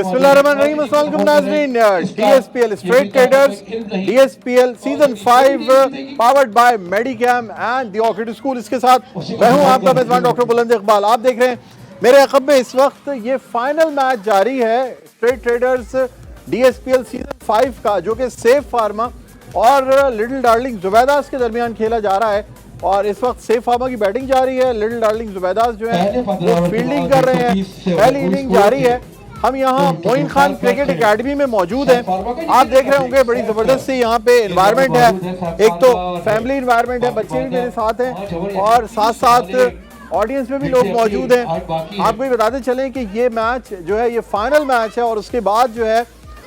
बिस्मिल्लाहिर्रहमानिर्रहीम, अस्सलाम वालेकुम नाज़रीन। DSPL straight traders DSPL season 5 powered by Medicam and the Orchid school. इसके साथ मैं हूं आपका मेज़बान डॉक्टर बुलंद इकबाल। आप देख रहे हैं मेरे अक़ब में इस वक्त ये फाइनल मैच जारी है स्ट्रेट ट्रेडर्स DSPL सीजन 5 का, जो कि सेफ फार्मा और लिटिल डार्लिंग ज़ुबैदास के दरमियान खेला जा रहा है। और इस वक्त सेफ फार्मा की बैटिंग जारी है, लिटिल डार्लिंग ज़ुबैदास जो है वो फील्डिंग कर रहे हैं। पहली इनिंग जारी है। हम यहाँ मोइन खान क्रिकेट एकेडमी में मौजूद हैं। आप देख रहे होंगे बड़ी ज़बरदस्त सी यहाँ पे एनवायरनमेंट है। एक तो फैमिली एनवायरनमेंट है, बच्चे भी मेरे साथ हैं और साथ साथ ऑडियंस में भी लोग मौजूद हैं। आपको ये बताते चलें कि ये मैच जो है ये फाइनल मैच है और उसके बाद जो है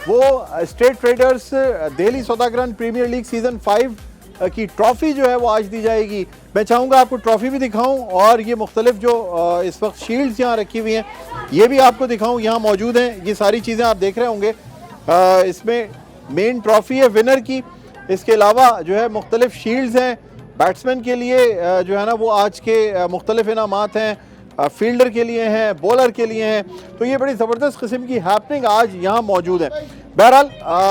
वो state traders Delhi Saudagaran premier league season 5 की ट्रॉफी जो है वो आज दी जाएगी। मैं चाहूँगा आपको ट्रॉफी भी दिखाऊं और ये मुख्तलिफ जो इस वक्त शील्ड्स यहाँ रखी हुई हैं ये भी आपको दिखाऊं। यहाँ मौजूद हैं ये सारी चीज़ें आप देख रहे होंगे। इसमें मेन ट्रॉफी है विनर की। इसके अलावा जो है मुख्तलिफ शील्ड्स हैं बैट्समैन के लिए, जो है ना वो आज के मुख्तलिफ इनामात हैं, फील्डर के लिए हैं, बॉलर के लिए हैं। तो ये बड़ी ज़बरदस्त किस्म की हैपनिंग आज यहाँ मौजूद है। बहरहाल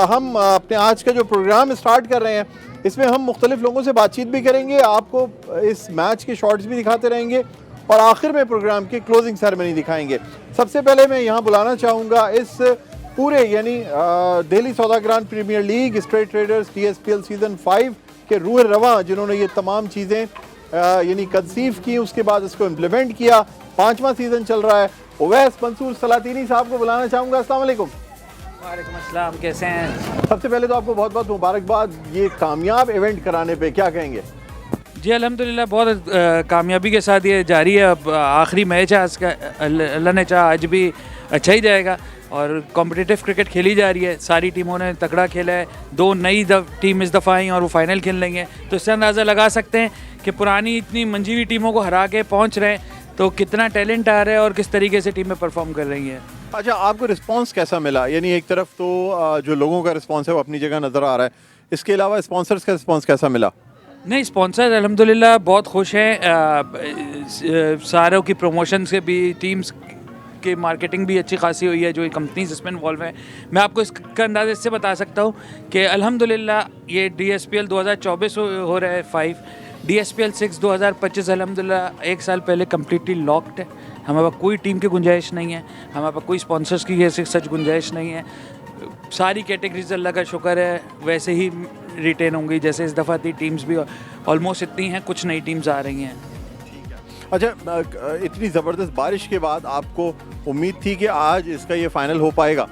हम अपने आज का जो प्रोग्राम स्टार्ट कर रहे हैं इसमें हम मुख्तलिफ लोगों से बातचीत भी करेंगे, आपको इस मैच के शॉट्स भी दिखाते रहेंगे और आखिर में प्रोग्राम की क्लोजिंग सेरेमनी दिखाएंगे। सबसे पहले मैं यहाँ बुलाना चाहूँगा इस पूरे यानी Delhi Saudagaran premier league straight traders DSPL season 5 के रूह रवां जिन्होंने ये तमाम चीज़ें यानी कंसीव की, उसके बाद इसको इम्प्लीमेंट किया। 5वां सीज़न चल रहा है। उवैस मंसूर सलातीनी साहब को बुलाना चाहूँगा। अस्सलाम वालेकुम। वालेकुम अस्सलाम, कैसे हैं? सबसे पहले तो आपको बहुत बहुत मुबारकबाद ये कामयाब इवेंट कराने पे, क्या कहेंगे? जी अल्हम्दुलिल्लाह बहुत कामयाबी के साथ ये जारी है। अब आखिरी मैच है आज का, अल्लाह ने चाहा आज भी अच्छा ही जाएगा और कॉम्पिटिटिव क्रिकेट खेली जा रही है। सारी टीमों ने तगड़ा खेला है। 2 नई टीम इस दफ़ा आई और वो फाइनल खेल रही हैं, तो इससे अंदाज़ा लगा सकते हैं कि पुरानी इतनी मंजी हुई टीमों को हरा के पहुँच रहे हैं तो कितना टैलेंट आ रहा है और किस तरीके से टीमें परफॉर्म कर रही हैं। अच्छा, आपको रिस्पांस कैसा मिला? यानी एक तरफ तो जो लोगों का रिस्पांस है वो अपनी जगह नज़र आ रहा है, इसके अलावा स्पॉन्सर्स का रिस्पांस कैसा मिला? नहीं, स्पॉन्सर अल्हम्दुलिल्लाह बहुत खुश हैं। सारों की प्रमोशन से भी टीम्स की मार्केटिंग भी अच्छी खासी हुई है, जो कंपनीज इसमें इन्वॉल्व हैं। मैं आपको इसका अंदाज़ा इससे बता सकता हूँ कि अल्हम्दुलिल्लाह ये DSPL 2024 हो रहा है 5, DSPL 6 2025 अल्हम्दुलिल्लाह 1 साल पहले कम्प्लीटली लॉक्ड है। हमारे पास कोई टीम की गुंजाइश नहीं है, हमारे पास कोई स्पॉन्सर्स की ऐसी सच गुंजाइश नहीं है। सारी कैटेगरीज अल्लाह का शुक्र है वैसे ही रिटेन होंगी जैसे इस दफ़ा थी। टीम्स भी ऑलमोस्ट इतनी हैं, कुछ नई टीम्स आ रही हैं। अच्छा, इतनी ज़बरदस्त बारिश के बाद आपको उम्मीद थी कि आज इसका ये फाइनल हो पाएगा?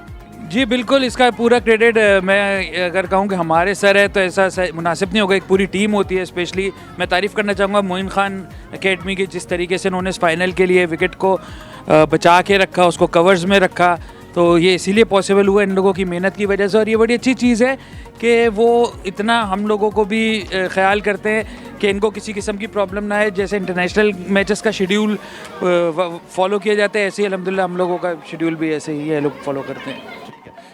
जी बिल्कुल, इसका पूरा क्रेडिट मैं अगर कहूँ कि हमारे सर है तो ऐसा मुनासिब नहीं होगा। एक पूरी टीम होती है। स्पेशली मैं तारीफ़ करना चाहूँगा मोइन खान एकेडमी की, जिस तरीके से उन्होंने इस फाइनल के लिए विकेट को बचा के रखा, उसको कवर्स में रखा, तो ये इसीलिए पॉसिबल हुआ इन लोगों की मेहनत की वजह से। और ये बड़ी अच्छी चीज़ है कि वो इतना हम लोगों को भी ख्याल करते हैं कि इनको किसी किस्म की प्रॉब्लम ना है। जैसे इंटरनेशनल मैचेस का शेड्यूल फॉलो किया जाता है, ऐसे ही अल्हम्दुलिल्लाह हम लोगों का शेड्यूल भी ऐसे ही है, लोग फॉलो करते हैं।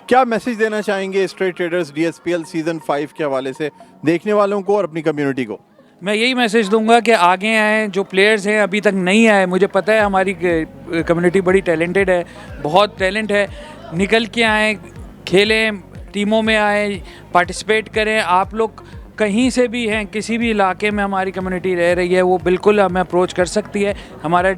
क्या मैसेज देना चाहेंगे स्ट्रेट ट्रेडर्स DSPL सीज़न 5 के हवाले से देखने वालों को और अपनी कम्युनिटी को? मैं यही मैसेज दूंगा कि आगे आएँ। जो प्लेयर्स हैं अभी तक नहीं आए, मुझे पता है हमारी कम्युनिटी बड़ी टैलेंटेड है, बहुत टैलेंट है, निकल के आएँ, खेलें, टीमों में आएँ, पार्टिसिपेट करें। आप लोग कहीं से भी हैं, किसी भी इलाके में हमारी कम्युनिटी रह रही है, वो बिल्कुल हमें अप्रोच कर सकती है। हमारा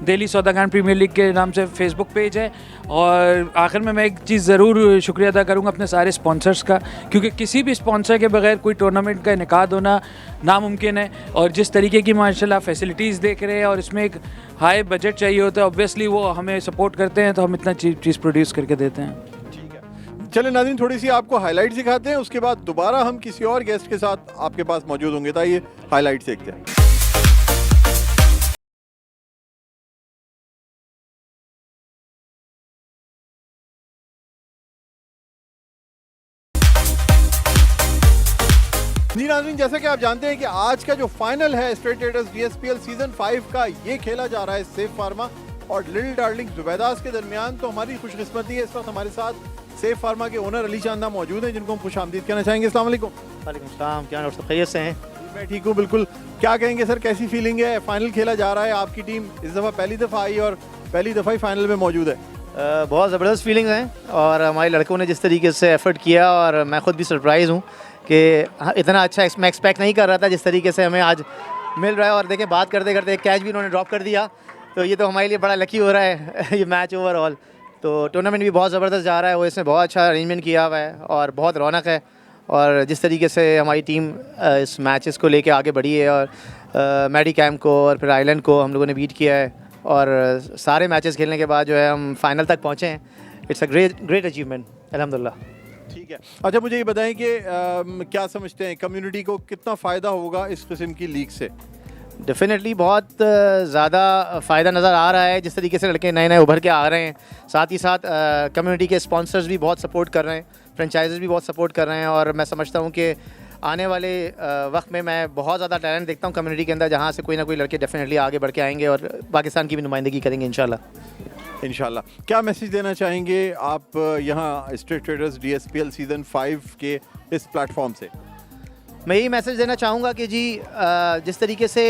दिल्ली सौदागरान प्रीमियर लीग के नाम से फेसबुक पेज है। और आखिर में मैं एक चीज़ ज़रूर शुक्रिया अदा करूँगा अपने सारे स्पॉन्सर्स का, क्योंकि किसी भी स्पॉन्सर के बगैर कोई टूर्नामेंट का इनेकाद होना नामुमकिन है। और जिस तरीके की माशाल्लाह फैसिलिटीज़ देख रहे हैं और इसमें एक हाई बजट चाहिए होता है, ऑब्वियसली वो हमें सपोर्ट करते हैं तो हम इतना चीज़ प्रोड्यूस करके देते हैं। चले नाज़रीन, थोड़ी सी आपको हाइलाइट दिखाते हैं, उसके बाद दोबारा हम किसी और गेस्ट के साथ आपके पास मौजूद होंगे। तो आइए हाइलाइट देखते हैं। जी नाज़रीन, जैसा कि आप जानते हैं कि आज का जो फाइनल है स्ट्रेट ट्रेडर्स DSPL सीजन 5 का, ये खेला जा रहा है सेफ फार्मा और लिटिल डार्लिंग ज़ुबैदास के दरमियान। तो हमारी खुशकिस्मती है इस वक्त हमारे साथ सेफ फार्मा के ओनर अली चांदा मौजूद हैं, जिनको हम खुश आमदीद कहना चाहेंगे। अस्सलाम वालेकुम। वालेकुम सलाम, क्या और सब खैरियत से हैं? मैं ठीक हूँ बिल्कुल। क्या कहेंगे सर, कैसी फीलिंग है? फाइनल खेला जा रहा है, आपकी टीम इस दफ़ा पहली दफ़ा आई और पहली दफ़ा ही फाइनल में मौजूद है। बहुत ज़बरदस्त फीलिंग है और हमारे लड़कों ने जिस तरीके से एफ़र्ट किया और मैं ख़ुद भी सरप्राइज़ हूँ कि इतना अच्छा मैं एक्सपेक्ट नहीं कर रहा था जिस तरीके से हमें आज मिल रहा है। और देखें, बात करते करते एक कैच भी उन्होंने ड्रॉप कर दिया, तो ये तो हमारे लिए बड़ा लकी हो रहा है ये मैच ओवरऑल। तो टूर्नामेंट भी बहुत ज़बरदस्त जा रहा है, वो इसमें बहुत अच्छा अरेंजमेंट किया हुआ है और बहुत रौनक है। और जिस तरीके से हमारी टीम इस मैचेस को लेके आगे बढ़ी है और मेडी कैम को और फिर आइलैंड को हम लोगों ने बीट किया है और सारे मैचेस खेलने के बाद जो है हम फाइनल तक पहुँचे हैं। इट्स अ ग्रेट अचीवमेंट, अल्हम्दुलिल्लाह। ठीक है, अच्छा मुझे ये बताएं कि क्या समझते हैं कम्युनिटी को कितना फ़ायदा होगा इस किस्म की लीग से? डेफिनेटली बहुत ज़्यादा फ़ायदा नज़र आ रहा है, जिस तरीके से लड़के नए नए उभर के आ रहे हैं। साथ ही साथ कम्युनिटी के स्पॉन्सर्स भी बहुत सपोर्ट कर रहे हैं, फ्रेंचाइजेज़ भी बहुत सपोर्ट कर रहे हैं और मैं समझता हूँ कि आने वाले वक्त में मैं बहुत ज़्यादा टैलेंट देखता हूँ कम्युनिटी के अंदर, जहाँ से कोई ना कोई लड़के डेफिनेटली आगे बढ़ के आएंगे और पाकिस्तान की भी नुमाइंदगी करेंगे इंशाल्लाह। क्या मैसेज देना चाहेंगे आप यहाँ स्ट्रीट ट्रेडर्स DSPL सीज़न 5 के इस प्लेटफॉर्म से? मैं यही मैसेज देना चाहूँगा कि जी जिस तरीके से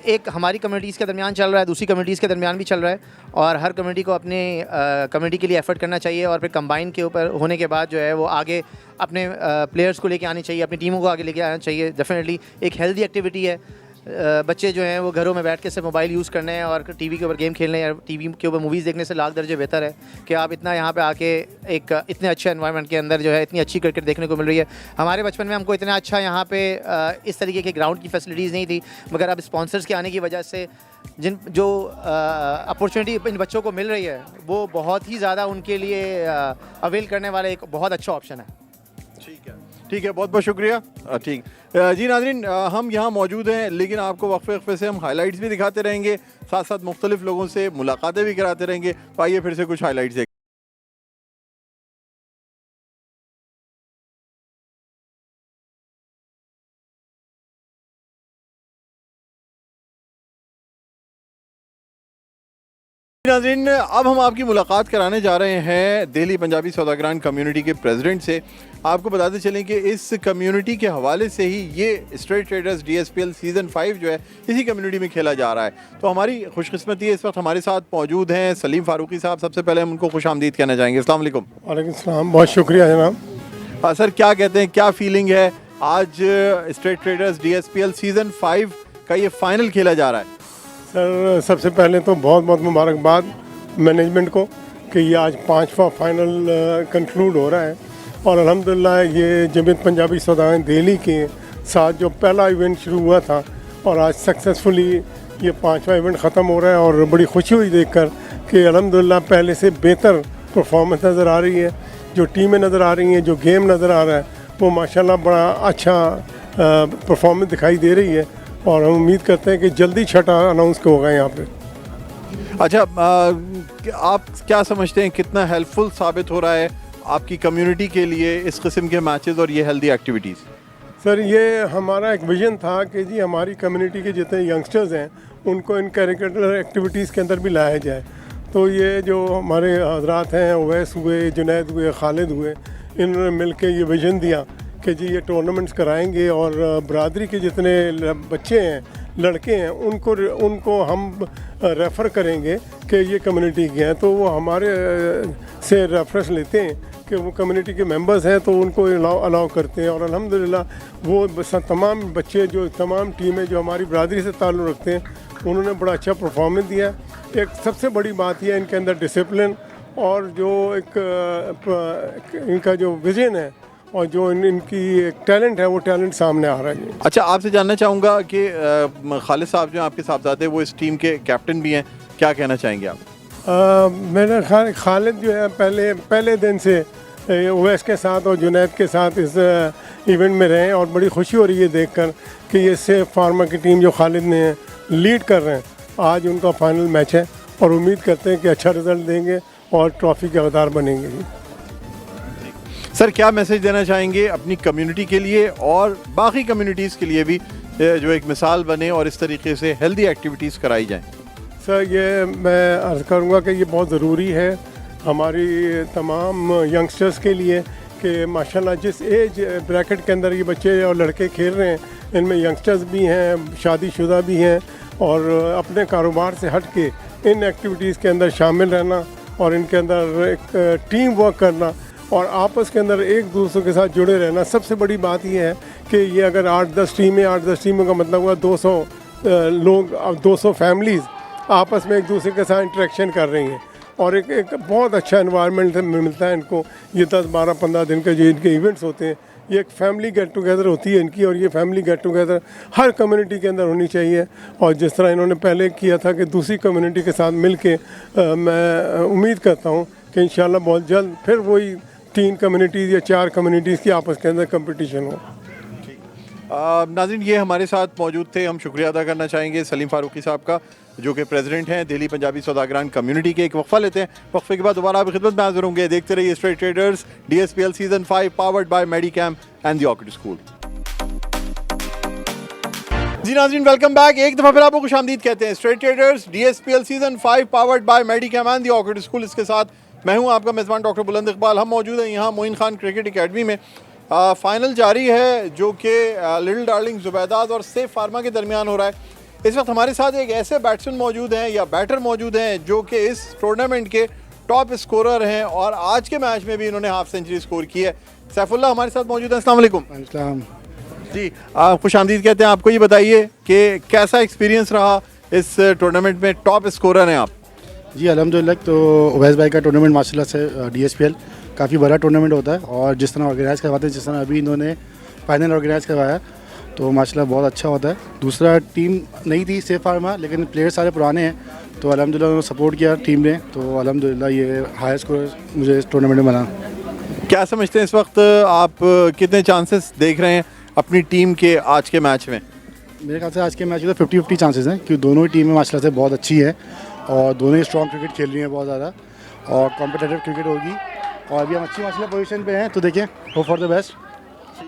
एक हमारी कम्युनिटीज़ के दरमियान चल रहा है, दूसरी कम्युनिटीज़ के दरमियान भी चल रहा है और हर कम्युनिटी को अपने कम्युनिटी के लिए एफर्ट करना चाहिए और फिर कंबाइन के ऊपर होने के बाद जो है वो आगे अपने प्लेयर्स को लेके आनी चाहिए, अपनी टीमों को आगे लेके आना चाहिए। डेफिनेटली एक हेल्दी एक्टिविटी है। बच्चे जो हैं वो घरों में बैठ के सिर्फ मोबाइल यूज़ करने हैं और टीवी के ऊपर गेम खेलने या टीवी के ऊपर मूवीज़ देखने से लाख दर्जे बेहतर है कि आप इतना यहाँ पे आके एक इतने अच्छे एनवायरनमेंट के अंदर जो है इतनी अच्छी क्रिकेट देखने को मिल रही है। हमारे बचपन में हमको इतना अच्छा यहाँ पे इस तरीके के ग्राउंड की फैसिलिटीज़ नहीं थी, मगर अब स्पॉन्सर्स के आने की वजह से जो अपॉर्चुनिटी इन बच्चों को मिल रही है वो बहुत ही ज़्यादा उनके लिए अवेल करने वाला एक बहुत अच्छा ऑप्शन है। ठीक है, बहुत बहुत शुक्रिया। ठीक जी नाज़रीन, हम यहाँ मौजूद हैं लेकिन आपको वक्फे वक्फे से हम हाइलाइट्स भी दिखाते रहेंगे, साथ साथ मुख्तलिफ लोगों से मुलाकातें भी कराते रहेंगे। तो आइए फिर से कुछ हाइलाइट्स देखें। नाज़रीन, अब हम आपकी मुलाकात कराने जा रहे हैं दिल्ली पंजाबी सौदागरान कम्युनिटी के प्रेसिडेंट से। आपको बताते चलें कि इस कम्युनिटी के हवाले से ही ये स्ट्रीट ट्रेडर्स DSPL सीज़न 5 जो है इसी कम्युनिटी में खेला जा रहा है। तो हमारी खुशकिस्मती है इस वक्त हमारे साथ मौजूद हैं सलीम फारूकी साहब। सबसे पहले हम उनको खुश आमदीद कहना चाहेंगे। अस्सलाम वालेकुम। वालेकुम सलाम, बहुत शुक्रिया जनाब। सर, क्या कहते हैं, क्या फीलिंग है आज स्ट्रीट ट्रेडर्स DSPL सीज़न 5 का ये फाइनल खेला जा रहा है? सर, सबसे पहले तो बहुत बहुत मुबारकबाद मैनेजमेंट को कि ये आज 5वां फाइनल कंक्लूड हो रहा है और अल्हम्दुलिल्लाह ये जमीयत पंजाबी सौदागरान दिल्ली के साथ जो पहला इवेंट शुरू हुआ था और आज सक्सेसफुली ये 5वां इवेंट ख़त्म हो रहा है और बड़ी खुशी हुई देखकर कि अल्हम्दुलिल्लाह पहले से बेहतर परफॉर्मेंस नज़र आ रही है, जो टीमें नज़र आ रही हैं, जो गेम नज़र आ रहा है वो माशाल्लाह बड़ा अच्छा परफॉर्मेंस दिखाई दे रही है और हम उम्मीद करते हैं कि जल्दी छठा अनाउंस होगा यहाँ पे। अच्छा, आप क्या समझते हैं कितना हेल्पफुल साबित हो रहा है आपकी कम्युनिटी के लिए इस किस्म के मैचेस और ये हेल्दी एक्टिविटीज़? सर, ये हमारा एक विज़न था कि जी हमारी कम्युनिटी के जितने यंगस्टर्स हैं उनको इन करिकुलर एक्टिविटीज़ के अंदर भी लाया जाए। तो ये जो हमारे हजरात हैं, ओवैस हुए, जुनैद हुए, खालिद हुए, इन्होंने मिल के ये विज़न दिया कि जी ये टूर्नामेंट्स कराएंगे और बरादरी के जितने बच्चे हैं, लड़के हैं, उनको हम रेफ़र करेंगे कि ये कम्युनिटी के हैं, तो वो हमारे से रेफरेंस लेते हैं कि वो कम्युनिटी के मेंबर्स हैं तो उनको अलाउ करते हैं। और अल्हम्दुलिल्लाह वो तमाम बच्चे, जो तमाम टीमें जो हमारी बरादरी से ताल्लुक़ रखते हैं, उन्होंने बड़ा अच्छा परफॉर्मेंस दिया। एक सबसे बड़ी बात यह है इनके अंदर डिसिप्लिन और जो एक इनका जो विज़न है और जो इनकी एक टैलेंट है वो टैलेंट सामने आ रहा है। अच्छा, आपसे जानना चाहूँगा कि खालिद साहब जो आपके साहबजादे वो इस टीम के कैप्टन भी हैं, क्या कहना चाहेंगे आप? मेरा ख्याल खालिद जो है पहले दिन से ओवैस के साथ और जुनैद के साथ इस इवेंट में रहे और बड़ी खुशी हो रही है देखकर कि ये सेफ फार्मा की टीम जो खालिद ने लीड कर रहे हैं, आज उनका फाइनल मैच है और उम्मीद करते हैं कि अच्छा रिज़ल्ट देंगे और ट्रॉफ़ी के हकदार बनेंगे। सर, क्या मैसेज देना चाहेंगे अपनी कम्युनिटी के लिए और बाकी कम्युनिटीज़ के लिए भी जो एक मिसाल बने और इस तरीके से हेल्दी एक्टिविटीज़ कराई जाएं? सर, ये मैं अर्ज़ करूँगा कि ये बहुत ज़रूरी है हमारी तमाम यंगस्टर्स के लिए कि माशाल्लाह जिस एज ब्रैकेट के अंदर ये बच्चे और लड़के खेल रहे हैं, इनमें यंगस्टर्स भी हैं, शादीशुदा भी हैं और अपने कारोबार से हट के इन एक्टिविटीज़ के अंदर शामिल रहना और इनके अंदर एक टीम वर्क करना और आपस के अंदर एक दूसरे के साथ जुड़े रहना। सबसे बड़ी बात ये है कि ये अगर 8-10 टीमें का मतलब हुआ 200 लोग, 200 फैमिलीज़ आपस में एक दूसरे के साथ इंटरेक्शन कर रही हैं और एक बहुत अच्छा एनवायरनमेंट मिलता है इनको। ये 10-12-15 दिन के जो इनके इवेंट्स होते हैं, ये एक फैमिली गेट टुगेदर होती है इनकी, और ये फैमिली गेट टुगेदर हर कम्युनिटी के अंदर होनी चाहिए। और जिस तरह इन्होंने पहले किया था कि दूसरी कम्युनिटी के साथ मिल के मैं उम्मीद करता हूँ कि इंशाल्लाह बहुत जल्द फिर वही 3 कम्युनिटीज़ या 4 कम्युनिटीज़ की आपस के अंदर कंपटीशन हो। नाज़रीन, ये हमारे साथ मौजूद थे। हम शुक्रिया अदा करना चाहेंगे सलीम फारूकी साहब का, जो कि प्रेसिडेंट हैं दिल्ली पंजाबी सौदागरान कम्युनिटी के। एक वक्फा लेते हैं, वक्फे के बाद दोबारा आपकी खिदमत में हाजिर होंगे। देखते रहिए straight traders DSPL season 5 powered by Medicam and the Orchid School. जी नाज़रीन, वेलकम बैक। एक दफ़ा फिर आपको खुशामदीद कहते हैं। Straight traders DSPL season 5 powered by Medicam and the Orchid school. इसके साथ मैं हूं आपका मेज़बान डॉक्टर बुलंद इकबाल। हम मौजूद हैं यहाँ मोइन खान क्रिकेट एकेडमी में। फाइनल जारी है जो कि लिटिल डार्लिंग ज़ुबैदात और सेफ फार्मा के दरमियान हो रहा है। इस वक्त हमारे साथ एक ऐसे बैट्समैन मौजूद हैं या बैटर मौजूद हैं जो कि इस टूर्नामेंट के टॉप स्कोरर हैं और आज के मैच में भी इन्होंने हाफ सेंचुरी स्कोर की है। सैफुल्लाह हमारे साथ मौजूद हैं। अस्सलाम वालेकुम। जी, खुशामदीद कहते हैं। आपको ये बताइए कि कैसा एक्सपीरियंस रहा इस टूर्नामेंट में, टॉप स्कोरर हैं आप? जी अल्हम्दुलिल्लाह। तो उवैस भाई का टूर्नामेंट माशाल्लाह से DSPL काफ़ी बड़ा टूर्नामेंट होता है और जिस तरह ऑर्गेनाइज़ करवाते हैं, जिस तरह अभी इन्होंने फाइनल ऑर्गेनाइज़ करवाया तो माशाल्लाह बहुत अच्छा होता है। दूसरा टीम नहीं थी सेफ फार्मा, लेकिन प्लेयर सारे पुराने हैं तो अल्हम्दुलिल्लाह उन्होंने सपोर्ट किया टीम ने, तो अल्हम्दुलिल्लाह ये हाई स्कोर मुझे इस टूर्नामेंट में बना। क्या समझते हैं इस वक्त आप कितने चांसेस देख रहे हैं अपनी टीम के आज के मैच में? मेरे ख्याल से आज के मैच में तो 50-50 चांसेस हैं, क्योंकि दोनों ही टीमें माशाल्लाह से बहुत अच्छी है और दोनों ही स्ट्रॉन्ग क्रिकेट खेल रही हैं बहुत ज़्यादा और कॉम्पिटेटिव क्रिकेट होगी और अभी हम अच्छी माशाल्लाह पोजीशन पे हैं, तो देखिए होप फॉर द बेस्ट।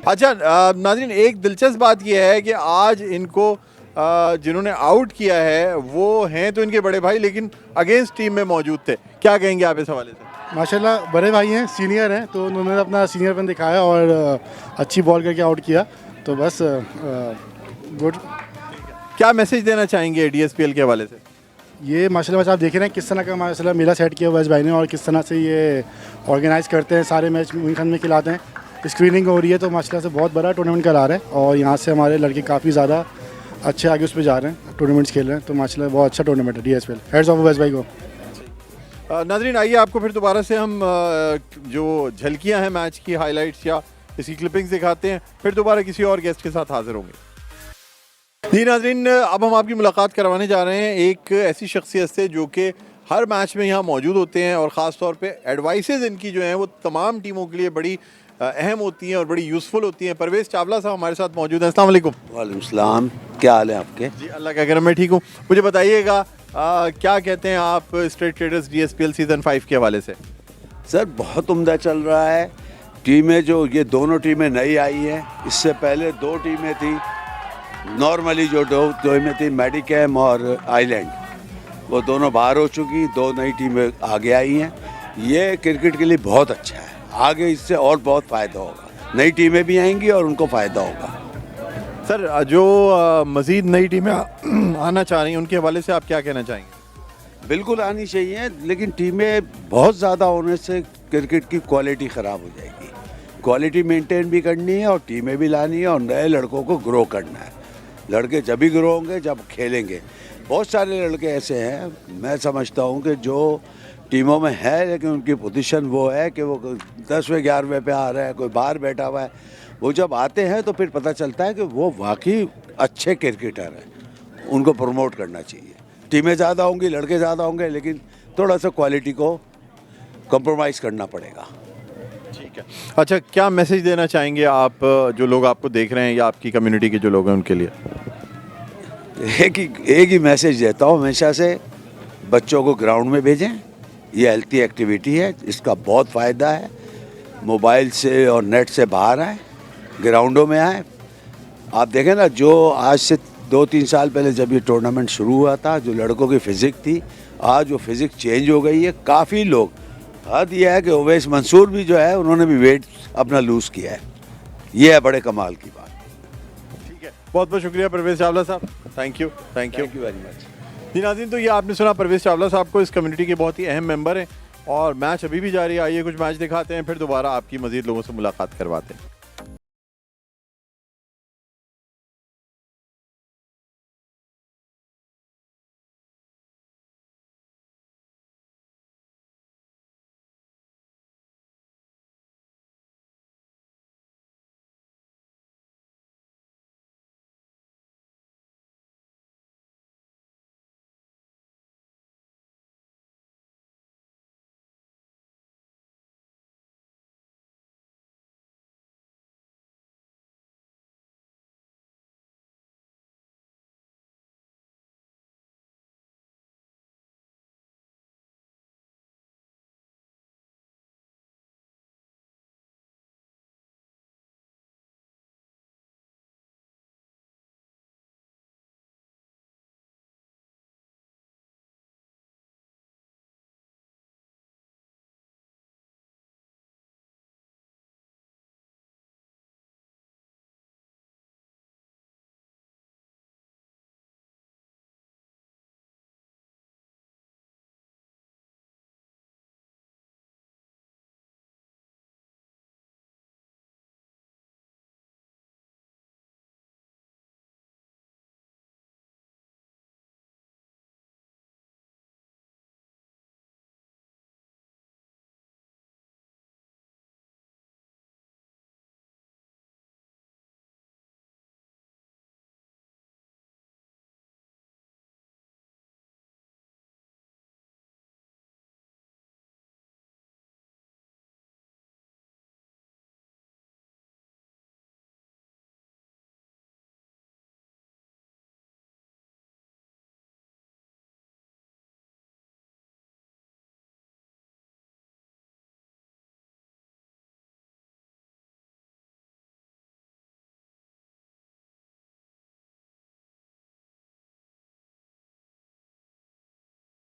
अच्छा नाज़रीन, एक दिलचस्प बात यह है कि आज इनको जिन्होंने आउट किया है वो हैं तो इनके बड़े भाई, लेकिन अगेंस्ट टीम में मौजूद थे। क्या कहेंगे आप इस हवाले से? माशाल्लाह बड़े भाई हैं, सीनियर हैं, तो उन्होंने अपना सीनियरपन दिखाया और अच्छी बॉल करके आउट किया, तो बस गुड। क्या मैसेज देना चाहेंगे DSPL के हवाले से? ये माशाल्लाह बस आप देख रहे हैं किस तरह का माशाल्लाह मेला सेट किया उवैस भाई ने और किस तरह से ये ऑर्गेनाइज़ करते हैं, सारे मैच मोइन खान में खिलाते हैं, स्क्रीनिंग हो रही है, तो माशाल्लाह से बहुत बड़ा टूर्नामेंट करा रहे हैं और यहाँ से हमारे लड़के काफ़ी ज़्यादा अच्छे आगे उस पर जा रहे हैं, टूर्नामेंट्स खेल रहे हैं, तो माशाल्लाह बहुत अच्छा टूर्नामेंट है DSPL। हेड्स ऑफ उवैस भाई को। नाज़रीन, आइए आपको फिर दोबारा से हम जो झलकियाँ हैं मैच की, हाईलाइट्स या इसकी क्लिपिंग्स दिखाते हैं, फिर दोबारा किसी और गेस्ट के साथ हाजिर होंगे। जी नाज़रीन, अब हम आपकी मुलाकात करवाने जा रहे हैं एक ऐसी शख्सियत से जो कि हर मैच में यहाँ मौजूद होते हैं और ख़ास तौर पे एडवाइसेस इनकी जो हैं वो तमाम टीमों के लिए बड़ी अहम होती हैं और बड़ी यूज़फुल होती हैं। परवेज़ चावला साहब हमारे साथ मौजूद हैं। अस्सलाम वालेकुम। वालेकुम सलाम, क्या हाल है आपके? जी अल्लाह का करम, मैं ठीक हूँ। मुझे बताइएगा क्या कहते हैं आप स्ट्रेट ट्रेडर्स DSPL सीज़न 5 के हवाले से? सर बहुत उम्दा चल रहा है। टीमें जो ये दोनों टीमें नई आई हैं, इससे पहले 2 टीमें थी नॉर्मली, जो 2 टीमें थी मेडिकैम और आइलैंड, वो दोनों बाहर हो चुकी, 2 नई टीमें आगे आई हैं। ये क्रिकेट के लिए बहुत अच्छा है, आगे इससे और बहुत फ़ायदा होगा, नई टीमें भी आएंगी और उनको फ़ायदा होगा। सर जो मज़ीद नई टीमें आना चाह रही हैं उनके हवाले से आप क्या कहना चाहेंगे? बिल्कुल आनी चाहिए, लेकिन टीमें बहुत ज़्यादा होने से क्रिकेट की क्वालिटी ख़राब हो जाएगी। क्वालिटी मेंटेन भी करनी है और टीमें भी लानी है और नए लड़कों को ग्रो करना है। लड़के जब भी ग्रो होंगे जब खेलेंगे। बहुत सारे लड़के ऐसे हैं, मैं समझता हूँ कि जो टीमों में है लेकिन उनकी पोजीशन वो है कि वो 10वें 11वें पे आ रहा है, कोई बाहर बैठा हुआ है। वो जब आते हैं तो फिर पता चलता है कि वो वाकई अच्छे क्रिकेटर हैं, उनको प्रमोट करना चाहिए। टीमें ज़्यादा होंगी, लड़के ज़्यादा होंगे, लेकिन थोड़ा सा क्वालिटी को कंप्रोमाइज़ करना पड़ेगा। ठीक है। अच्छा, क्या मैसेज देना चाहेंगे आप जो लोग आपको देख रहे हैं या आपकी कम्युनिटी के जो लोग हैं उनके लिए? एक ही मैसेज देता हूँ हमेशा से, बच्चों को ग्राउंड में भेजें। ये हेल्थी एक्टिविटी है, इसका बहुत फ़ायदा है। मोबाइल से और नेट से बाहर आए, ग्राउंडों में आए। आप देखें ना, जो आज से 2-3 साल पहले जब ये टूर्नामेंट शुरू हुआ था, जो लड़कों की फ़िज़िक थी, आज वो फ़िज़िक चेंज हो गई है। काफ़ी लोग, हद यह है कि उवैस मंसूर भी जो है उन्होंने भी वेट अपना लूज़ किया है। ये है बड़े कमाल की बात। ठीक है, बहुत बहुत शुक्रिया परवेज़ चावला साहब, थैंक यू वेरी मच। जी नाज़रीन, तो ये आपने सुना परवेज़ चावला साहब को, इस कम्युनिटी के बहुत ही अहम मेंबर हैं और मैच अभी भी जारी है। आइए कुछ मैच दिखाते हैं, फिर दोबारा आपकी मजीद लोगों से मुलाकात करवाते हैं।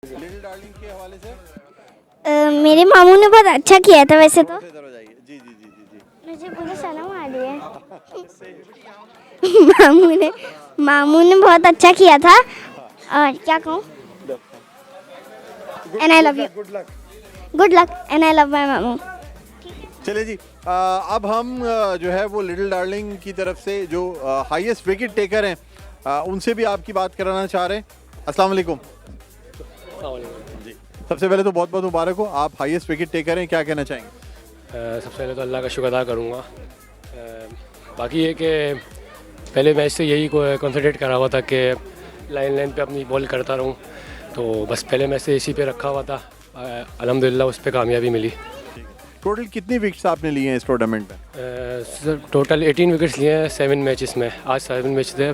लिटिल डार्लिंग के हवाले से मेरे मामू ने बहुत अच्छा किया था वैसे तो। इधर हो जाइए। जी जी जी जी जी। मुझे पूरी सलाम आ रही है। मामू ने बहुत अच्छा किया था और क्या कहूँ, and I love you, good luck and I love my मामू। चलिए जी, अब हम जो है वो लिटिल डार्लिंग की तरफ से जो हाईएस्ट विकेट टेकर हैं उनसे भी आपकी बात कराना चाह रहे हैं। अस्सलाम वालेकुम जी। सबसे पहले तो बहुत बहुत मुबारक हो, आप हाईएस्ट विकेट टेकर हैं, क्या कहना चाहेंगे? सबसे पहले तो अल्लाह का शुक्र अदा करूँगा। बाकी ये कि पहले मैच से यही कॉन्सेंट्रेट करा हुआ था कि लाइन पे अपनी बॉल करता रहूँ, तो बस पहले मैच से इसी पे रखा हुआ था। अल्हम्दुलिल्लाह उस पर कामयाबी मिली। टोटल कितनी विकेट्स आपने लिए हैं इस टूर्नामेंट में? टोटल 18 विकेट्स लिए हैं 7 मैचेस में। आज 7 मैच थे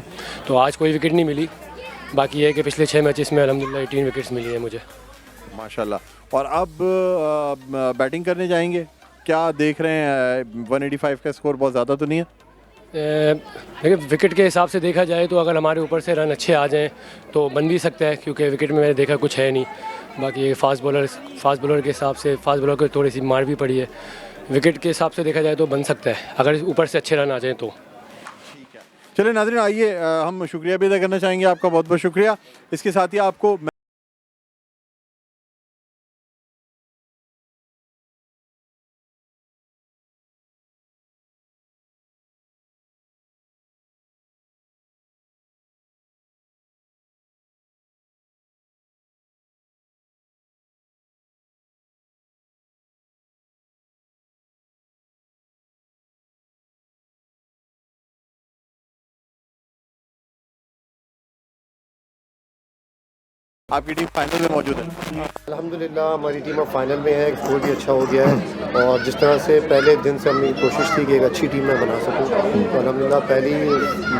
तो आज कोई विकेट नहीं मिली। बाकी ये है कि पिछले 6 मैचेस में अल्हम्दुलिल्लाह 18 विकेट्स मिली हैं मुझे। माशाल्लाह। और अब बैटिंग करने जाएंगे, क्या देख रहे हैं? 185 का स्कोर बहुत ज़्यादा तो नहीं है? देखिए विकेट के हिसाब से देखा जाए तो अगर हमारे ऊपर से रन अच्छे आ जाएं तो बन भी सकता है, क्योंकि विकेट में मैंने देखा कुछ है नहीं। बाकी फास्ट बॉलर के हिसाब से फास्ट बॉलर को थोड़ी सी मार भी पड़ी है। विकेट के हिसाब से देखा जाए तो बन सकता है अगर ऊपर से अच्छे रन आ जाएँ तो। चलिए नाज़रीन, आइए हम शुक्रिया भी अदा करना चाहेंगे आपका, बहुत बहुत शुक्रिया। इसके साथ ही आपको आपकी टीम फाइनल में मौजूद है। अल्हम्दुलिल्लाह हमारी टीम अब फाइनल में है, स्कोर भी अच्छा हो गया है और जिस तरह से पहले दिन से हमने कोशिश थी कि एक अच्छी टीम में बना सकूं, तो अल्हम्दुलिल्लाह पहली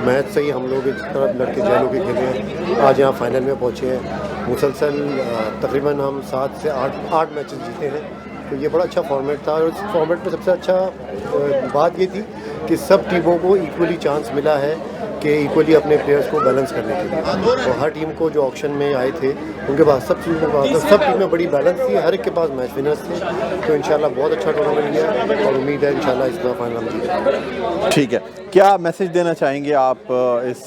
मैच से ही हम लोग इस तरह लड़के जैन होकर खेले हैं, आज यहाँ फाइनल में पहुँचे हैं। मुसलसल तकरीबन हम 7 से 8 मैचेस जीते हैं, तो ये बड़ा अच्छा फॉर्मेट था। और इस फॉर्मेट में सबसे अच्छा बात ये थी कि सब टीमों को इक्वली चांस मिला है कि इक्वली अपने प्लेयर्स को बैलेंस करने के लिए। तो हर टीम को जो ऑक्शन में आए थे उनके पास सब टीमें बड़ी बैलेंस थी, हर एक के पास मैच विनर्स थे। तो इंशाल्लाह बहुत अच्छा टूर्नामेंट गया और उम्मीद है इंशाल्लाह इस बार फाइनल हम जीतेंगे। ठीक है, क्या मैसेज देना चाहेंगे आप इस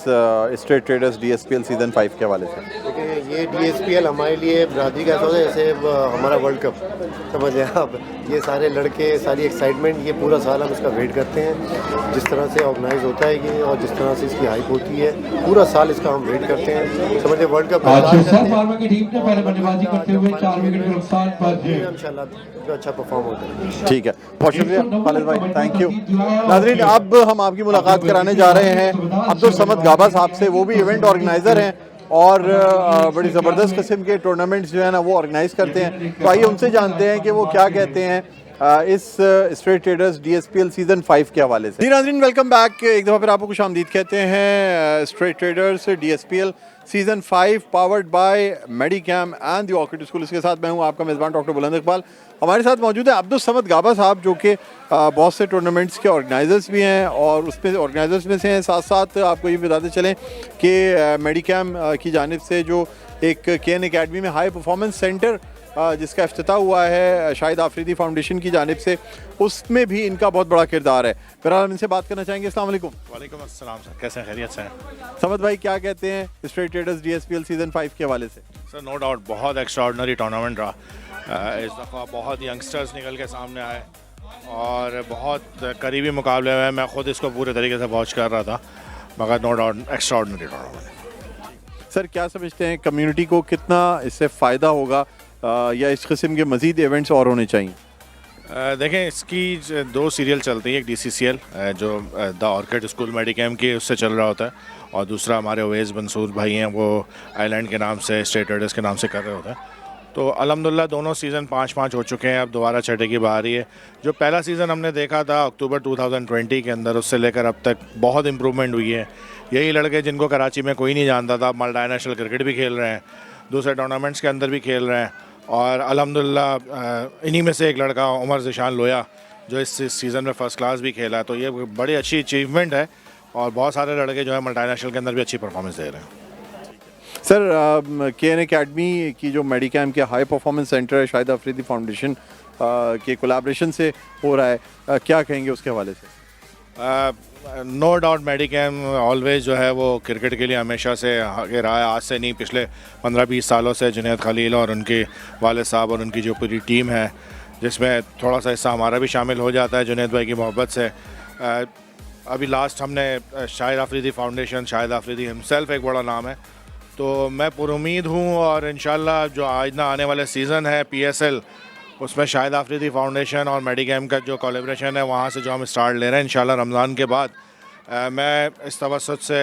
स्ट्रेट ट्रेडर्स DSPL सीज़न 5 के हवाले से? देखिए ये DSPL हमारे लिए बरादरी का ऐसा होता है जैसे हमारा वर्ल्ड कप। समझ लें आप। ये सारे लड़के, सारी एक्साइटमेंट, ये पूरा साल हम इसका वेट करते हैं। जिस तरह से ऑर्गेनाइज होता है ये और जिस तरह से इसकी हाइप होती है, पूरा साल इसका हम वेट करते हैं। समझिए वर्ल्ड कप इंशाल्लाह अच्छा परफॉर्म होता है। ठीक है, बहुत शुक्रिया खालिद भाई, थैंक यू। नाज़रीन, अब हम आपकी मुलाकात कराने जा रहे हैं अब्दुल समद गाबा साहब से। वो भी इवेंट ऑर्गेनाइज़र हैं और बड़ी ज़बरदस्त किस्म के टूर्नामेंट्स जो है ना वो ऑर्गेनाइज़ करते हैं। तो आइए उनसे जानते हैं कि वो क्या कहते हैं इस स्ट्रेट ट्रेडर्स DSPL सीज़न 5 के हवाले से। जी नाज़रीन, वेलकम बैक। एक दफ़ा फिर आपको खुशामदीद कहते हैं। Straight traders DSPL season 5 powered by Medicam and the Orchid school. इसके साथ मैं हूँ आपका मेज़बान डॉक्टर बुलंद इकबाल। हमारे साथ मौजूद है अब्दुल समद गाबा साहब, जो कि बहुत से टूर्नामेंट्स के ऑर्गेनाइज़र्स भी हैं और उसमें ऑर्गेनाइज़र्स में से हैं। साथ साथ आपको ये बताते चलें कि मेडिकैम की जानिब से जो एक KN अकेडमी में हाई परफॉर्मेंस सेंटर जिसका इफ्तिताह हुआ है शाहिद आफरीदी फाउंडेशन की जानिब से, उसमें भी इनका बहुत बड़ा किरदार है। बहरहाल हम इनसे बात करना चाहेंगे। अस्सलाम वालेकुम। वालेकुम अस्सलाम सर, कैसे हैं? खैरियत से हैं? समद भाई, क्या कहते हैं स्ट्रेट ट्रेडर्स DSPL सीज़न 5 के हवाले से? सर नो डाउट बहुत एक्स्ट्राऑर्डिनरी टूर्नामेंट रहा। इस दफ़ा बहुत यंगस्टर्स निकल के सामने आए और बहुत करीबी मुकाबले में मैं ख़ुद इसको पूरे तरीके से वॉच कर रहा था, मगर no doubt extraordinary tournament. Sir, क्या समझते हैं कम्युनिटी को कितना इससे फ़ायदा होगा या इस किस्म के मज़ीद इवेंट्स और होने चाहिए? देखें, इसकी 2 सीरियल चलती हैं। एक DCCL जो द ऑर्किड स्कूल मेडिकैम की उससे चल रहा होता है, और दूसरा हमारे ओवैस मंसूर भाई हैं, वो आइलैंड के नाम से, स्ट्रेट ट्रेडर्स के नाम से कर रहे होते हैं। तो अल्हम्दुलिल्लाह दोनों सीज़न 5-5 हो चुके हैं। अब दोबारा छठे की बारी है। जो पहला सीज़न हमने देखा था अक्टूबर 2020 के अंदर, उससे लेकर अब तक बहुत इम्प्रूवमेंट हुई है। यही लड़के जिनको कराची में कोई नहीं जानता था, मल्टीनेशनल क्रिकेट भी खेल रहे हैं, दूसरे टूर्नामेंट्स के अंदर भी खेल रहे हैं। और अल्हम्दुलिल्लाह इन्हीं में से एक लड़का उमर ज़िशान लोया जो इस सीज़न में फ़र्स्ट क्लास भी खेला है। तो ये बड़ी अच्छी अचीवमेंट है और बहुत सारे लड़के जो है मल्टीनेशनल के अंदर भी अच्छी परफॉर्मेंस दे रहे हैं। सर, KN अकेडमी की जो मेडिकैम के हाई परफॉर्मेंस सेंटर है शाहिद आफरीदी फाउंडेशन के कोलैबोरेशन से हो रहा है, क्या कहेंगे उसके हवाले से? नो डाउट मेडिकैम ऑलवेज जो है वो क्रिकेट के लिए हमेशा से आगे रहा है। आज से नहीं, पिछले 15-20 सालों से जुनैद खलील और उनके वाले साहब और उनकी जो पूरी टीम है, जिसमें थोड़ा सा हिस्सा हमारा भी शामिल हो जाता है जुनैद भाई की मोहब्बत से। अभी लास्ट हमने शाहिद आफरीदी फाउंडेशन, शाहिद आफरीदी हिमसेल्फ एक बड़ा नाम है, तो मैं पुरुमीद हूँ और इंशाल्लाह जो आज ना आने वाले सीज़न है PSL, उसमें शाहिद आफरीदी फाउंडेशन और मेडिकैम का जो कोलैबोरेशन है, वहाँ से जो हम स्टार्ट ले रहे हैं इंशाल्लाह रमज़ान के बाद। मैं इस तवस्सुत से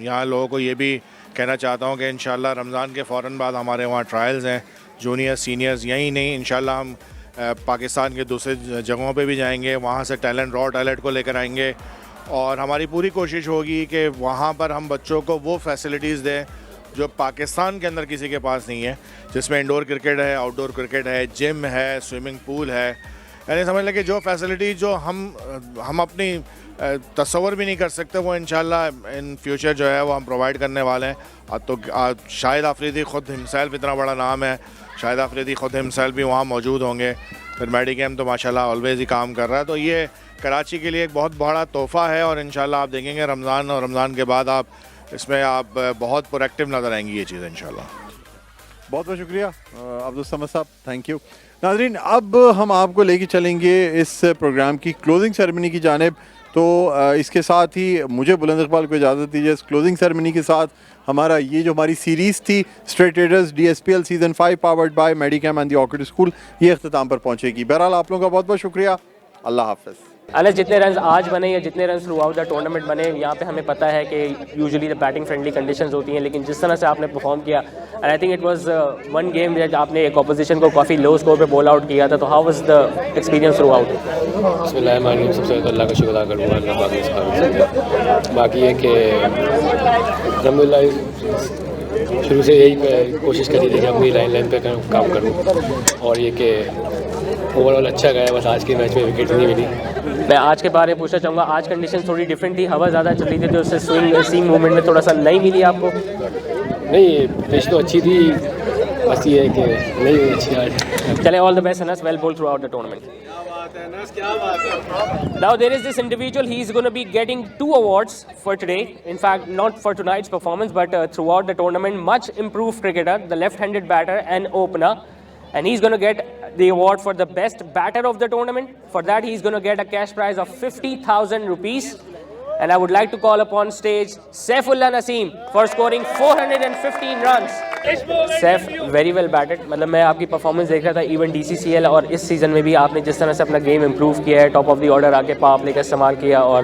यहाँ लोगों को ये भी कहना चाहता हूँ कि इंशाल्लाह रमज़ान के फ़ौरन बाद हमारे वहाँ ट्रायल्स हैं, जूनियर्स सीनियर्स, यहीं नहीं इंशाल्लाह हम पाकिस्तान के दूसरे जगहों पे भी जाएंगे, वहाँ से रॉ टैलेंट को लेकर आएंगे और हमारी पूरी कोशिश होगी कि वहाँ पर हम बच्चों को वो फैसिलिटीज़ दें जो पाकिस्तान के अंदर किसी के पास नहीं है, जिसमें इंडोर क्रिकेट है, आउटडोर क्रिकेट है, जिम है, स्विमिंग पूल है, यानी समझ लें कि जो फैसिलिटी जो हम अपनी तस्वर भी नहीं कर सकते, वो इंशाल्लाह इन फ्यूचर जो है वो हम प्रोवाइड करने वाले हैं। तो शाहिद आफरीदी ख़ुद हिमसेल्फ इतना बड़ा नाम है, शाहिद आफरीदी ख़ुद हिमसेल्फ भी वहाँ मौजूद होंगे। फिर मेडिकैम तो माशाल्लाह ऑलवेज़ ही काम कर रहा है, तो ये कराची के लिए एक बहुत बड़ा तोहफ़ा है और इंशाल्लाह आप देखेंगे रमज़ान और रमज़ान के बाद आप इसमें आप बहुत प्रोएक्टिव नज़र आएंगी ये चीज़ इंशाल्लाह। बहुत बहुत शुक्रिया अब्दुल समद साहब, थैंक यू। नाज़रीन, अब हम आपको लेके चलेंगे इस प्रोग्राम की क्लोजिंग सेरेमनी की जानिब। तो इसके साथ ही मुझे बुलंद इकबाल को इजाज़त दीजिए। इस क्लोजिंग सेरेमनी के साथ हमारा ये जो हमारी सीरीज़ थी straight traders DSPL season 5 powered by Medicam and the Orchid school, ये अख्ताम पर पहुँचेगी। बहरहाल आप लोगों का बहुत बहुत शुक्रिया। अल्लाह हाफ़िज़। अनस जितने रन आज बने या जितने run through out the tournament बने, यहाँ पे हमें पता है कि usually the batting friendly conditions होती हैं, लेकिन जिस तरह से आपने परफॉर्म किया, and I think it was one game जब आपने एक ऑपोजिशन को काफ़ी लो स्कोर पे बॉल आउट किया था, तो how was the experience through out? बिस्मिल्लाहिर्रहमानिर्रहीम, सबसे पहले अल्लाह का शुक्र अदा करूँगा, अल्लाह पाक ने बाकी है कि अल्हम्दुलिल्लाह शुरू से यही कोशिश करी थी कि अपनी लाइन पे काम करूँ और ये कि ओवरऑल अच्छा गया। बस आज के मैच में विकेट नहीं मिली। मैं आज के बारे में पूछना चाहूँगा, आज कंडीशन थोड़ी डिफरेंट थी, हवा ज़्यादा चल रही थी, तो उससे स्विंग सीम मूवमेंट में थोड़ा सा नहीं मिली आपको? नहीं, पिच तो अच्छी थी, बस ये है कि नहीं हुई अच्छी आज। चले, all the best Anas, well bowled throughout the tournament. Now there is this individual, he is going to be getting 2 awards for today. In fact, not for tonight's performance, but throughout the tournament, much improved cricketer, the left-handed batter and opener. And he's going to get the award for the best batter of the tournament. For that, he's going to get a cash prize of 50,000 rupees. And I would like to call upon stage Saifullah Naseem for scoring 415 runs. Saif very well batted. मतलब मैं आपकी performance देख रहा था even DCCL और इस season में भी आपने जिस तरह से अपना गेम इंप्रूव किया है, टॉप ऑफ द ऑर्डर आके पावर प्ले का इस्तेमाल किया और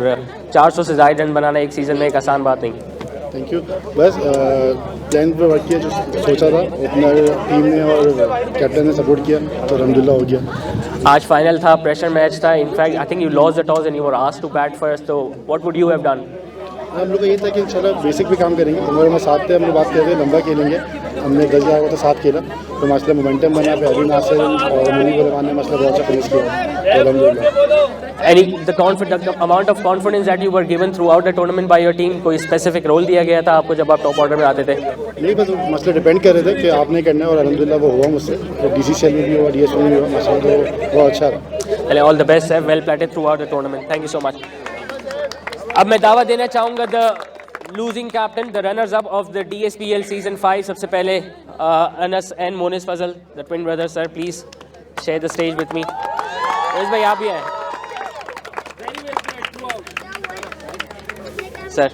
400 से ज़्यादा रन बनाना एक सीज़न में एक आसान बात नहीं। Thank you. बस प्लान पे वर्क किया जो सोचा था, अपना टीम ने और कैप्टन ने सपोर्ट किया तो अल्हम्दुलिल्लाह हो गया। आज फाइनल था, प्रेशर मैच था। In fact I think you lost the toss and you were asked to bat first, तो what would you have done? हम लोग का ये था कि इंशाल्लाह बेसिक पे काम करेंगे। उम्र में 7 थे, हम लोग बात कर रहे थे लंबा खेलेंगे। हमने 10 आया हुआ था 7 खेला तो माशाल्लाह मोमेंटम बना पे अली नासिर और मुनीब रहमान ने माशाल्लाह बहुत अच्छा फिनिश किया अल्हम्दुलिल्लाह। The amount of confidence that you were given throughout the tournament by your team, कोई specific role दिया गया था आपको जब आप टॉप ऑर्डर में आते थे? नहीं, बस मसले डिपेंड कर रहे थे कि आपने करना है और अल्हम्दुलिल्लाह वो हुआ मुझसे। तो DCCL में भी हुआ, DSP में भी हुआ, माशाल्लाह तो बहुत अच्छा रहा। All the best, sir. Well played throughout the tournament. Thank you so much. अब मैं दावा देना चाहूँगा the losing captain, the runners up of the DSPL season 5। सबसे पहले Anas and Monis Fazal, the twin brothers. Sir please share the stage with me. Monis भाई आप भी आए sir.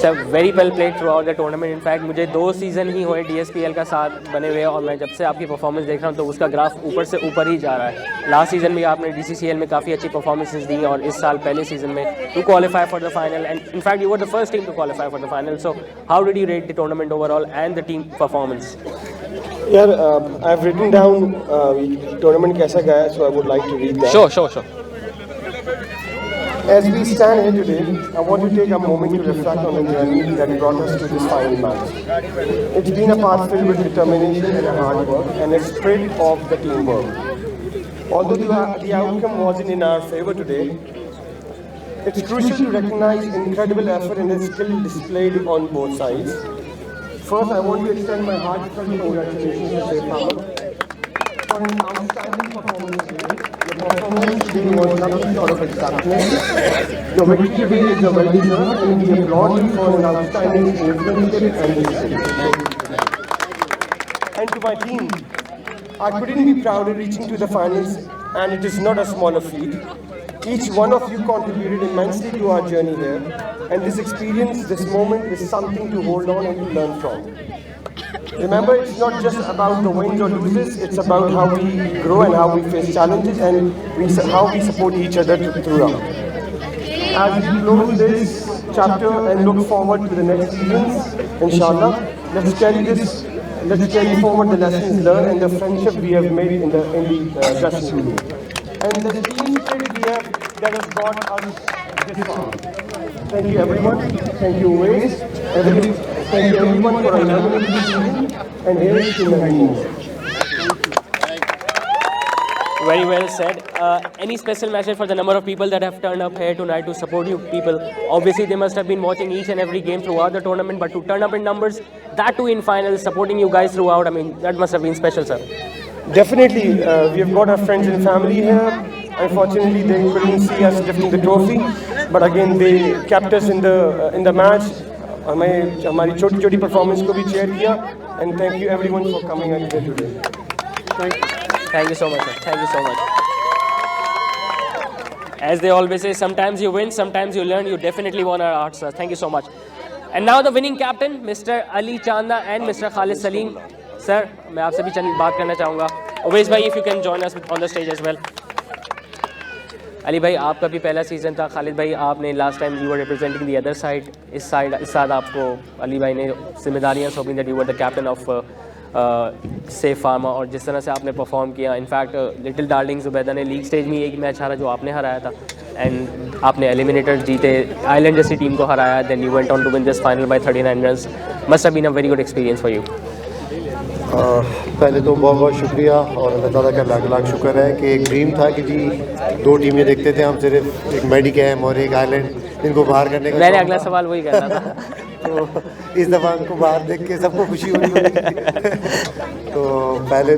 Sir very well played throughout the tournament. In fact मुझे 2 season ही हुए DSPL का साथ बने हुए और मैं जब से आपकी परफॉर्मेंस देख रहा हूँ तो उसका ग्राफ ऊपर से ऊपर ही जा रहा है। लास्ट सीज़न भी आपने DCCL में काफ़ी अच्छी परफॉर्मेंसेस दी और इस साल पहले सीज़न में to qualify for the final and in fact you were the first team to qualify for the final. So how did you rate the tournament overall and the team performance? यार I have written down tournament कैसा गया, so I would like to read that. Sure. As we stand here today, I want to take a moment to reflect on the journey that brought us to this final match. It's been a path filled with determination and hard work and a spirit of the teamwork. Although the outcome wasn't in our favor today, it's crucial to recognize incredible effort and the skill displayed on both sides. First, I want to extend my heartfelt congratulations to Saif Ahmed for an outstanding performance today. The performance today was nothing short of exceptional. The victory today is a well-deserved and we applaud you for an outstanding sportsmanship and discipline. And to my team, I couldn't be prouder reaching to the finals, and it is not a smaller feat. Each one of you contributed immensely to our journey here, and this experience, this moment is something to hold on and to learn from. Remember, it's not just about the wins or losses, it's about how we grow and how we face challenges and how we support each other throughout. As we close this chapter and look forward to the next seasons, inshallah, let's carry forward the lessons learned and the friendship we have made in the dressing room. And the team spirit we have that has brought us this far. Thank you everyone. Thank you Waze. Thank you everyone for allowing me this season. And here is to my team. Very well said. Any special message for the number of people that have turned up here tonight to support you people? Obviously, they must have been watching each and every game throughout the tournament, but to turn up in numbers, that too in finals, supporting you guys throughout, I mean, that must have been special, sir. Definitely, we have got our friends and family here. Unfortunately, they couldn't see us lifting the trophy, but again, they kept us in the match. हमें हमारी छोटी performance को भी chair किया, and thank you everyone for coming out here today. Thank you so much, sir. Thank you so much. As they always say, sometimes you win, sometimes you learn. You definitely won our hearts, sir. Thank you so much. And now the winning captain, Mr. Ali Chanda and Mr. Khalid Salim. Sir, मैं आपसे भी चंद बात करना चाहूँगा. Always भाई, if you can join us on the stage as well. Ali भाई आपका भी पहला सीज़न था, खालिद भाई आपने last time you were representing the other side, इस साल आपको अली भाई ने जिम्मेदारियाँ सौंपी that you were the captain of safe pharma और जिस तरह से आपने परफॉर्म किया, इनफैक्ट लिटिल डार्लिंग जुबैदा ने लीग स्टेज में एक मैच हारा जो आपने हराया था एंड आपने एलिमिनेटर जीते, आइलैंड जैसी टीम को हराया, then you went on to win this final by 39 runs. Must have been a very good experience for you. पहले तो बहुत बहुत शुक्रिया और अल्लाह ताला का लाख लाख शुक्र है कि एक ड्रीम था कि जी 2 टीमें देखते थे हम, सिर्फ एक मेडिकैम और एक आइलैंड, इनको बाहर करने का. मैंने अगला सवाल वही करना था. तो इस दफ़ा उनको बाहर देख के सबको खुशी हुई तो पहले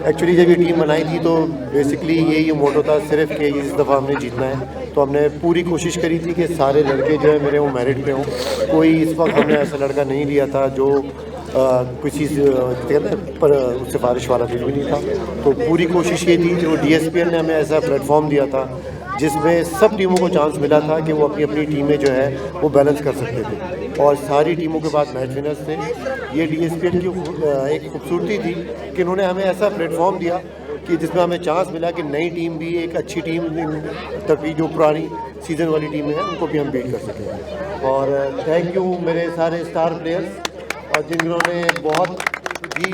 एक्चुअली जब ये टीम बनाई थी तो बेसिकली यही मोटो था सिर्फ कि इस दफ़ा हमने जीतना है. तो हमने पूरी कोशिश करी थी कि सारे लड़के जो है मेरे वो मेरिट पे हों. कोई इस वक्त हमने ऐसा लड़का नहीं लिया था जो कोई चीज़ कहते हैं पर सिफारिश वाला कुछ भी नहीं था। तो पूरी कोशिश ये थी, जो DSPL ने हमें ऐसा प्लेटफॉर्म दिया था जिसमें सब टीमों को चांस मिला था कि वो अपनी अपनी टीमें जो है वो बैलेंस कर सकते थे, और सारी टीमों के पास मैच विनर्स थे। ये DSPL की एक खूबसूरती थी कि इन्होंने हमें ऐसा प्लेटफॉर्म दिया कि जिसमें हमें चांस मिला कि नई टीम भी, एक अच्छी टीम तक जो पुरानी सीज़न वाली टीमें हैं उनको भी हम बीट कर सकें। और थैंक यू मेरे सारे स्टार प्लेयर्स और जिन्होंने बहुत ही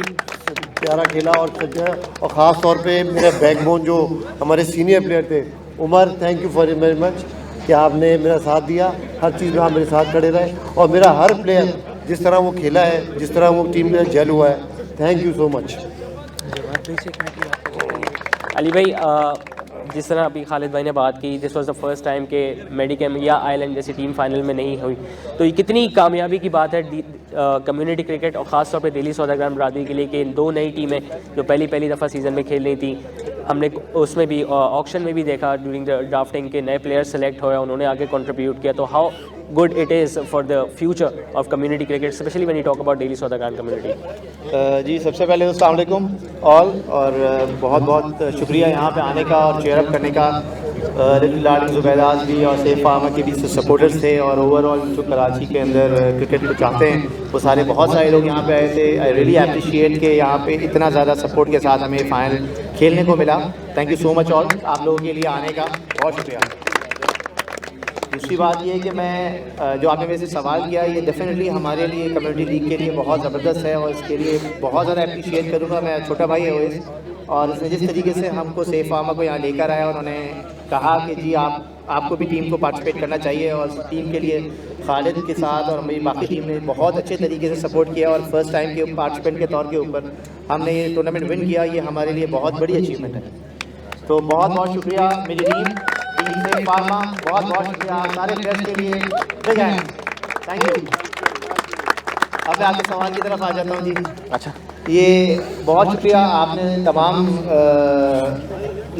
प्यारा खेला, और ख़ास तौर पे मेरा बैकबोन जो हमारे सीनियर प्लेयर थे, Umar, thank you for very much कि आपने मेरा साथ दिया, हर चीज़ में आप मेरे साथ खड़े रहे, और मेरा हर प्लेयर जिस तरह वो खेला है, जिस तरह वो टीम में जेल हुआ है, thank you so much. Ali भाई, जिस तरह अभी खालिद भाई ने बात की, this was the first time के मेडिकेम या आइलैंड जैसी टीम फाइनल में नहीं हुई, तो ये कितनी कामयाबी की बात है कम्युनिटी क्रिकेट और ख़ास तौर पे दिल्ली सौदागर बरादरी के लिए कि दो नई टीमें जो पहली दफ़ा सीज़न में खेल रही थी, हमने उसमें भी ऑक्शन में भी देखा ड्यूरिंग द ड्राफ्टिंग के नए प्लेयर्स सेलेक्ट हुए, उन्होंने आगे कंट्रीब्यूट किया। तो how good it is for the future of community cricket, specially when you talk about Delhi Saudagar community. जी, सबसे पहले तो अस्सलाम वालेकुम ऑल, और बहुत बहुत शुक्रिया यहाँ पे आने का और चेयर अप करने का। लिटिल डार्लिंग ज़ुबैदास भी और सेफ फार्मा के भी सपोर्टर्स थे, और ओवरऑल जो कराची के अंदर क्रिकेट को चाहते हैं वो सारे बहुत सारे लोग यहाँ पे आए थे। आई रियली अप्रिशिएट के यहाँ पे इतना ज़्यादा सपोर्ट के साथ हमें फाइनल खेलने को मिला। Thank you so much all, आप लोगों के लिए आने का बहुत शुक्रिया। दूसरी बात ये है कि मैं जो आपने मेरे से सवाल किया, ये डेफिनेटली हमारे लिए कम्युनिटी लीग के लिए बहुत ज़बरदस्त है, और इसके लिए बहुत ज़्यादा अप्रिशिएट करूँगा। मैं छोटा भाई है ओएस, और इसने जिस तरीके से हमको सेफ फार्मा को यहाँ लेकर आया, उन्होंने कहा कि जी आपको भी टीम को पार्टिसिपेट करना चाहिए, और टीम के लिए खालिद के साथ और मेरी बाकी टीम ने बहुत अच्छे तरीके से सपोर्ट किया, और फर्स्ट टाइम के पार्टिसिपेंट के तौर के ऊपर हमने ये टूर्नामेंट विन किया। ये हमारे लिए बहुत बड़ी अचीवमेंट है। तो बहुत बहुत शुक्रिया मेरी टीम सेफ फार्मा, बहुत बहुत शुक्रिया सारे प्लेयर्स के लिए, बिग हैंड, थैंक यू। अब मैं आपके सवाल की तरफ आ जाता हूँ जी। अच्छा, ये बहुत शुक्रिया, आपने तमाम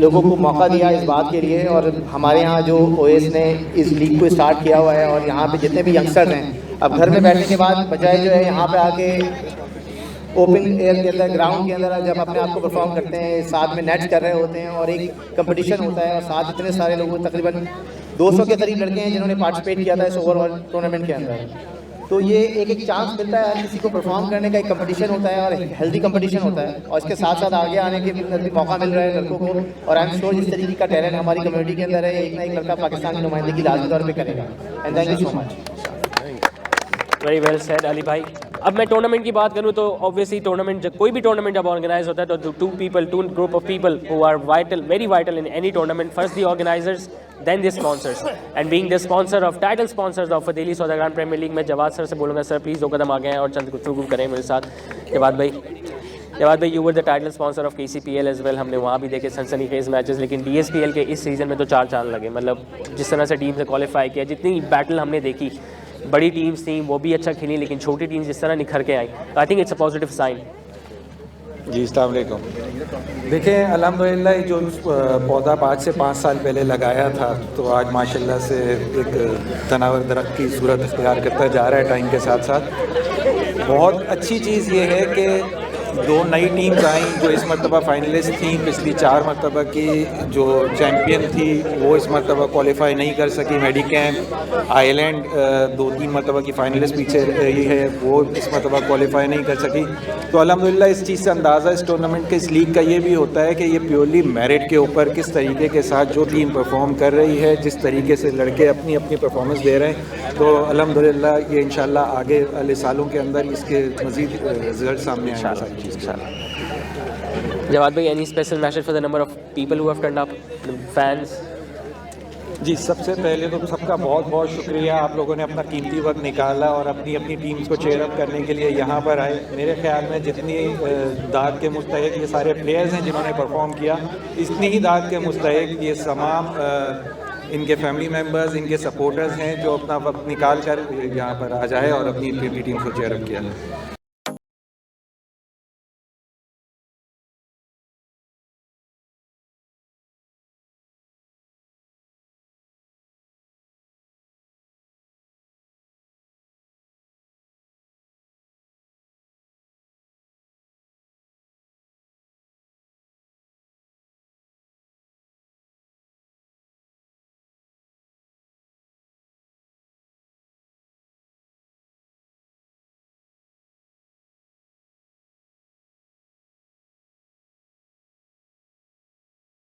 लोगों को मौका दिया इस बात के लिए, और हमारे यहाँ जो ओएस ने इस लीग को स्टार्ट किया हुआ है, और यहाँ पे जितने भी यंगस्टर्स हैं, अब घर में बैठने के बाद बजाय जो है यहाँ पे आके ओपन एयर के अंदर, ग्राउंड के अंदर जब अपने आप को परफॉर्म करते हैं, साथ में नेट्स कर रहे होते हैं, और एक कंपटीशन होता है, और साथ इतने सारे लोग, तकरीबन 200 के करीब लड़के हैं जिन्होंने पार्टिसिपेट किया था इस ओवरऑल टूर्नामेंट के अंदर। तो ये एक चांस मिलता है हर किसी को परफॉर्म करने का, एक कंपटीशन होता है और हेल्दी कंपटीशन होता है, और इसके साथ साथ आगे आने के भी मौका मिल रहा है लड़कों को। और आई एम श्योर जिस तरीके का टैलेंट हमारी कम्युनिटी के अंदर है, एक ना एक लड़का पाकिस्तान की नुमाइंदगी लाजमी तौर पर करेगा। And thank you so much. Very well said Ali भाई। अब मैं टूर्नामेंट की बात करूं तो ऑब्वियसली टूर्नामेंट, कोई भी टूर्नामेंट जब ऑर्गेनाइज होता है तो two group of people who are vital, very vital in any tournament, first the organisers, then the sponsors, and being the sponsor of title sponsors of Delhi Saudagar premier league में Jawad sir से बोलूँगा, sir please 2 कदम आगे आएँ और चंद गुफ्तगू करें मेरे साथ। जवाद भाई, you were the title sponsor of KCPL as well, हमने वहाँ भी देखे सनसनीखेज मैचेस, लेकिन DSPL के इस सीज़न में तो 4 चांद लगे। मतलब जिस तरह से टीम से क्वालिफाई किया, जितनी बैटल हमने देखी, बड़ी टीम्स थी वो भी अच्छा खेली, लेकिन छोटी टीम्स जिस तरह निखर के आई, I think it's a positive sign. जी अस्सलाम वालेकुम। देखें, अल्हम्दुलिल्लाह जो पौधा 5 से 5 साल पहले लगाया था, तो आज माशाल्लाह से एक तनावर दरख्त की सूरत इख्तियार करता जा रहा है टाइम के साथ साथ। बहुत अच्छी चीज़ ये है कि 2 नई टीम्स आई जो इस मरतबा फाइनलिस्ट थी। पिछली 4 मरतबा की जो चैम्पियन थी वो इस मरतबा क्वालिफाई नहीं कर सकी। मेडिकैम आइलैंड 2-3 मरतबा की फाइनलिस्ट पीछे रही है, वो इस मरतबा क्वालिफाई नहीं कर सकी। तो अल्हम्दुलिल्लाह इस चीज़ से अंदाज़ा इस टूर्नामेंट के, इस लीग का ये भी होता है कि ये प्योरली मेरिट के ऊपर किस तरीके के साथ जो टीम परफॉर्म कर रही है, जिस तरीके से लड़के अपनी अपनी परफॉर्मेंस दे रहे हैं, तो अल्हम्दुलिल्लाह ये इंशाल्लाह आगे वाले सालों के अंदर इसके मज़ीद रिजल्ट सामने आएंगे। जवाद भाई, any special message for the number of people who have turned up, fans? जी, सबसे पहले तो सबका बहुत बहुत शुक्रिया, आप लोगों ने अपना कीमती वक्त निकाला और अपनी अपनी टीम्स को चेयर अप करने के लिए यहाँ पर आए। मेरे ख्याल में जितनी दाद के मुस्तहिक ये सारे प्लेयर्स हैं जिन्होंने परफॉर्म किया, इतनी ही दाद के मुस्तहिक ये तमाम इनके फैमिली मेम्बर्स, इनके सपोर्टर्स हैं जो अपना वक्त निकाल कर यहाँ पर आ जाए और अपनी टीम को चेयर अप किया।